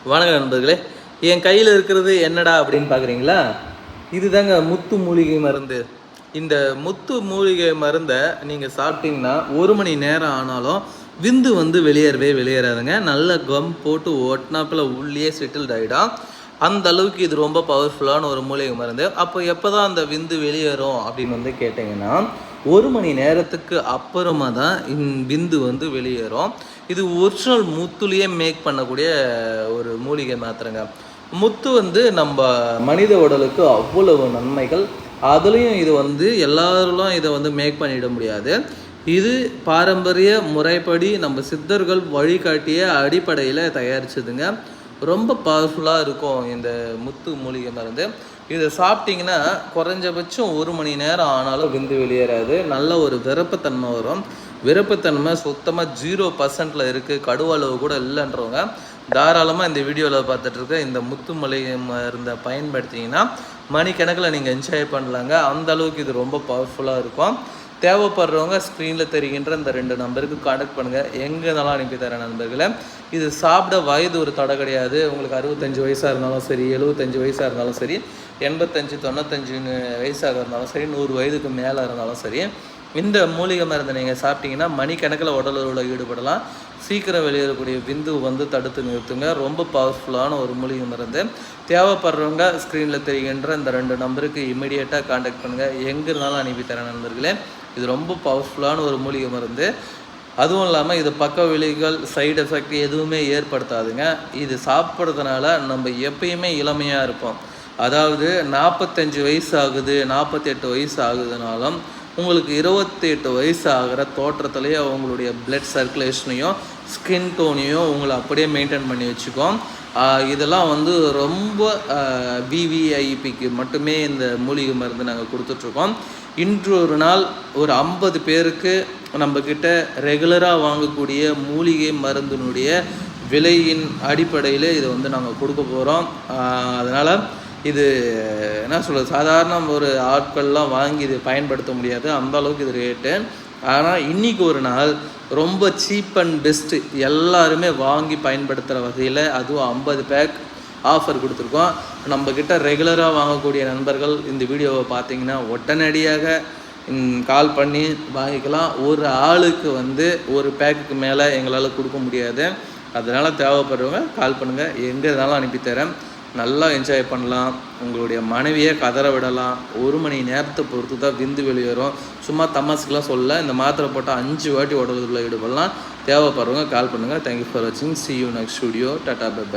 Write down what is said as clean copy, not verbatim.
வணக்கம் நண்பர்களே. என் கையில் இருக்கிறது என்னடா அப்படின்னு பார்க்குறீங்களா? இதுதாங்க முத்து மூலிகை மருந்து. இந்த முத்து மூலிகை மருந்தை நீங்கள் சாப்பிட்டீங்கன்னா 1 மணி நேரம் ஆனாலும் விந்து வெளியேறாதுங்க. நல்ல கம் போட்டு ஒட்டினாப்பில் உள்ளே செட்டில்ட் ஆகிடும். அந்த அளவுக்கு இது ரொம்ப பவர்ஃபுல்லான ஒரு மூலிகை மருந்து. அப்போ எப்போ தான் அந்த விந்து வெளியேறும் அப்படின்னு கேட்டிங்கன்னா 1 மணி நேரத்துக்கு அப்புறமா தான் விந்து வெளியேறும். இது ஒரிஜினல் முத்துலேயே மேக் பண்ணக்கூடிய ஒரு மூலிகை மாத்திரைங்க. முத்து நம்ம மனித உடலுக்கு அவ்வளவு நன்மைகள். அதுலேயும் இது எல்லாரும் இதை மேக் பண்ணிட முடியாது. இது பாரம்பரிய முறைப்படி நம்ம சித்தர்கள் வழிகாட்டிய அடிப்படையில் தயாரிச்சதுங்க. ரொம்ப பவர்ஃபுல்லாக இருக்கும் இந்த முத்து மூலிகை மருந்து. இதை சாப்பிட்டிங்கன்னா குறைஞ்சபட்சம் 1 மணி நேரம் ஆனாலும் விந்து வெளியேறாது. நல்ல ஒரு விருப்பத்தன்மை வரும். விருப்பத்தன்மை சுத்தமாக 0% இருக்குது. கடுவளவு கூட இல்லைன்றவங்க தாராளமாக இந்த வீடியோவில் பார்த்துட்ருக்க இந்த முத்து மூலிகை மருந்தை பயன்படுத்திங்கன்னா மணிக்கணக்கில் நீங்கள் என்ஜாய் பண்ணலாங்க. அந்த அளவுக்கு இது ரொம்ப பவர்ஃபுல்லாக இருக்கும். தேவைப்படுறவங்க ஸ்க்ரீனில் தெரிகின்ற இந்த 2 நம்பருக்கு கான்டாக்ட் பண்ணுங்கள். எங்கேனாலும் அனுப்பி தரேன் நண்பர்களே. இது சாப்பிட வயது ஒரு தடை கிடையாது. உங்களுக்கு 65 வயசாக இருந்தாலும் சரி, 75 வயசாக இருந்தாலும் சரி, 85 95 வயசாக இருந்தாலும் சரி, 100 வயதுக்கு மேலே இருந்தாலும் சரி, இந்த மூலிகை மருந்தை நீங்கள் சாப்பிட்டீங்கன்னா மணிக்கணக்கில் உடலுறவில் ஈடுபடலாம். சீக்கிரம் வெளியேறக்கூடிய விந்து தடுத்து நிறுத்துங்க. ரொம்ப பவர்ஃபுல்லான ஒரு மூலிகை மருந்து. தேவைப்படுறவங்க ஸ்க்ரீனில் தெரிகின்ற இந்த 2 நம்பருக்கு இமீடியட்டாக கான்டாக்ட் பண்ணுங்கள். எங்கே இருந்தாலும் அனுப்பித்தரேன் நண்பர்களே. இது ரொம்ப பவர்ஃபுல்லான ஒரு மூலிகை மருந்து. அதுவும் இல்லாமல் இது பக்க விளைவுகள், சைடு எஃபெக்ட் எதுவுமே ஏற்படுத்தாதுங்க. இது சாப்பிட்றதுனால நம்ம எப்பயுமே இளமையாக இருப்போம். அதாவது 45 வயசு ஆகுது, 48 வயசு ஆகுதுனாலும் உங்களுக்கு 28 வயசு ஆகிற தோற்றத்துலேயே அவங்களுடைய பிளட் சர்க்குலேஷனையும் ஸ்கின் டோனையும் உங்களை அப்படியே மெயின்டைன் பண்ணி வச்சுக்கோம். இதெல்லாம் ரொம்ப விவிஐபிக்கு மட்டுமே இந்த மூலிகை மருந்து நாங்கள் கொடுத்துட்ருக்கோம். இன்று ஒரு நாள் ஒரு 50 பேருக்கு நம்மக்கிட்ட ரெகுலராக வாங்கக்கூடிய மூலிகை மருந்தினுடைய விலையின் அடிப்படையில் இதை நாங்கள் கொடுக்க போகிறோம். அதனால் இது என்ன சொல்கிறது, சாதாரண ஒரு ஆட்கள்லாம் வாங்கி இது பயன்படுத்த முடியாது, அந்த அளவுக்கு இது ரேட்டு. ஆனால் இன்றைக்கி ஒரு நாள் ரொம்ப சீப் அண்ட் பெஸ்ட்டு எல்லாருமே வாங்கி பயன்படுத்துகிற வகையில் அதுவும் 50 பேக் ஆஃபர் கொடுத்துருக்கோம். நம்மக்கிட்ட ரெகுலராக வாங்கக்கூடிய நண்பர்கள் இந்த வீடியோவை பார்த்தீங்கன்னா உடனடியாக கால் பண்ணி வாங்கிக்கலாம். ஒரு ஆளுக்கு ஒரு பேக்குக்கு மேலே எங்களால் கொடுக்க முடியாது. அதனால் தேவைப்படுறவங்க கால் பண்ணுங்கள். எங்கே இருந்தாலும் அனுப்பித்தரேன். நல்லா என்ஜாய் பண்ணலாம். உங்களுடைய மனைவியை கதற விடலாம். 1 மணி நேரத்தை பொறுத்து தான் விந்து வெளியேறும். சும்மா தமாசுக்கெலாம் சொல்ல, இந்த மாத்திரை போட்டால் 5 வாட்டி உடலுக்குள்ளே ஈடுபடலாம். தேவைப்படுறவங்க கால் பண்ணுங்கள். தேங்க்யூ ஃபார் வாட்சிங். see you next video. Tata bye by.